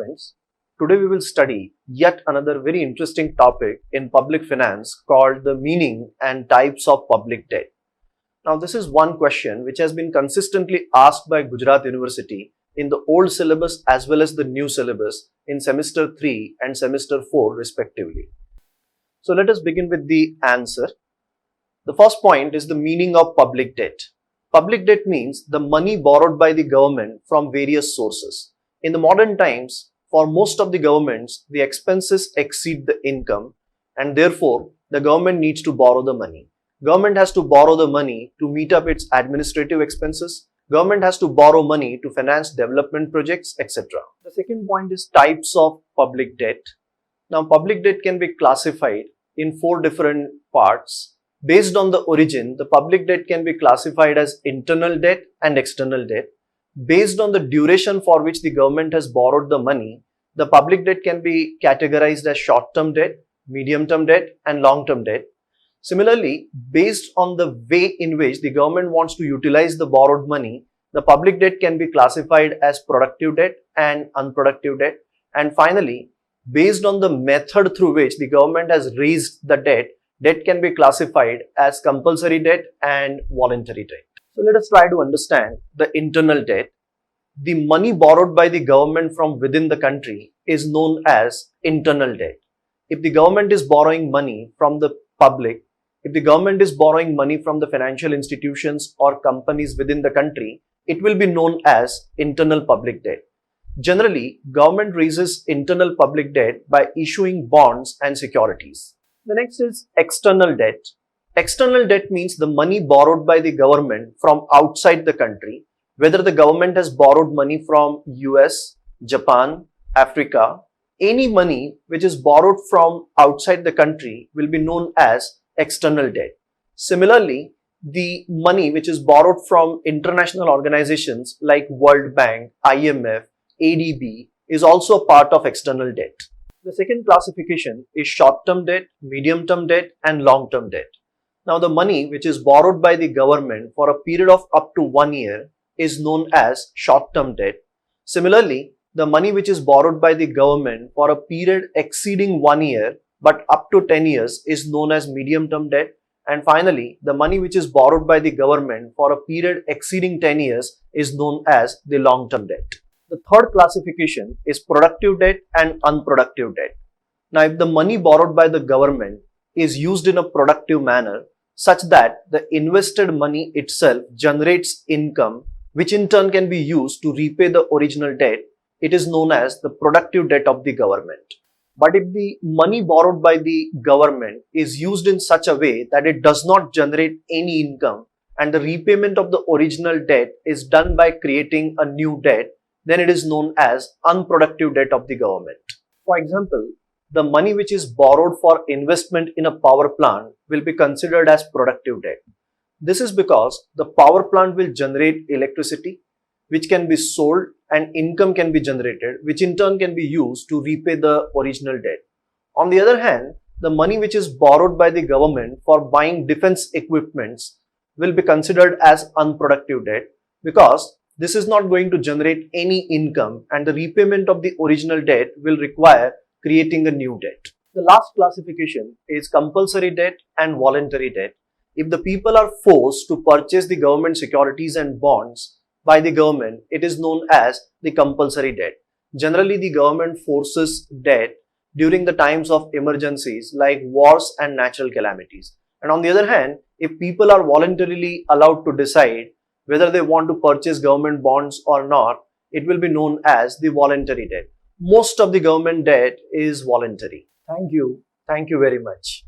friends. Today we will study yet another very interesting topic in public finance called the meaning and types of public debt. Now this is one question which has been consistently asked by Gujarat University in the old syllabus as well as the new syllabus in semester 3 and semester 4 respectively. So let us begin with the answer. The first point is the meaning of public debt. Public debt means the money borrowed by the government from various sources. In the modern times, for most of the governments, the expenses exceed the income and therefore the government needs to borrow the money. Government has to borrow the money to meet up its administrative expenses. Government has to borrow money to finance development projects, etc. The second point is types of public debt. Now, public debt can be classified in 4 different parts. Based on the origin, the public debt can be classified as internal debt and external debt. Based on the duration for which the government has borrowed the money, the public debt can be categorized as short-term debt, medium-term debt and long-term debt. Similarly, based on the way in which the government wants to utilize the borrowed money, the public debt can be classified as productive debt and unproductive debt. And finally, based on the method through which the government has raised the debt, debt can be classified as compulsory debt and voluntary debt. So let us try to understand the internal debt. The money borrowed by the government from within the country is known as internal debt. If the government is borrowing money from the public, if the government is borrowing money from the financial institutions or companies within the country, it will be known as internal public debt. Generally, government raises internal public debt by issuing bonds and securities. The next is external debt. External debt means the money borrowed by the government from outside the country, whether the government has borrowed money from US, Japan, Africa. Any money which is borrowed from outside the country will be known as external debt. Similarly, the money which is borrowed from international organizations like World Bank, IMF, ADB is also part of external debt. The second classification is short-term debt, medium-term debt and long-term debt. Now the money which is borrowed by the government for a period of up to 1 year is known as short-term debt. Similarly, the money which is borrowed by the government for a period exceeding 1 year but up to 10 years is known as medium-term debt. And finally, the money which is borrowed by the government for a period exceeding 10 years is known as the long-term debt. The third classification is productive debt and unproductive debt. Now, if the money borrowed by the government is used in a productive manner such that the invested money itself generates income, which in turn can be used to repay the original debt, it is known as the productive debt of the government. But if the money borrowed by the government is used in such a way that it does not generate any income and the repayment of the original debt is done by creating a new debt, then it is known as unproductive debt of the government. For example, the money which is borrowed for investment in a power plant will be considered as productive debt. This is because the power plant will generate electricity which can be sold and income can be generated, which in turn can be used to repay the original debt. On the other hand, the money which is borrowed by the government for buying defense equipments will be considered as unproductive debt because this is not going to generate any income and the repayment of the original debt will require creating a new debt. The last classification is compulsory debt and voluntary debt. If the people are forced to purchase the government securities and bonds by the government, it is known as the compulsory debt. Generally, the government forces debt during the times of emergencies like wars and natural calamities. And on the other hand, if people are voluntarily allowed to decide whether they want to purchase government bonds or not, it will be known as the voluntary debt. Most of the government debt is voluntary. Thank you. Thank you very much.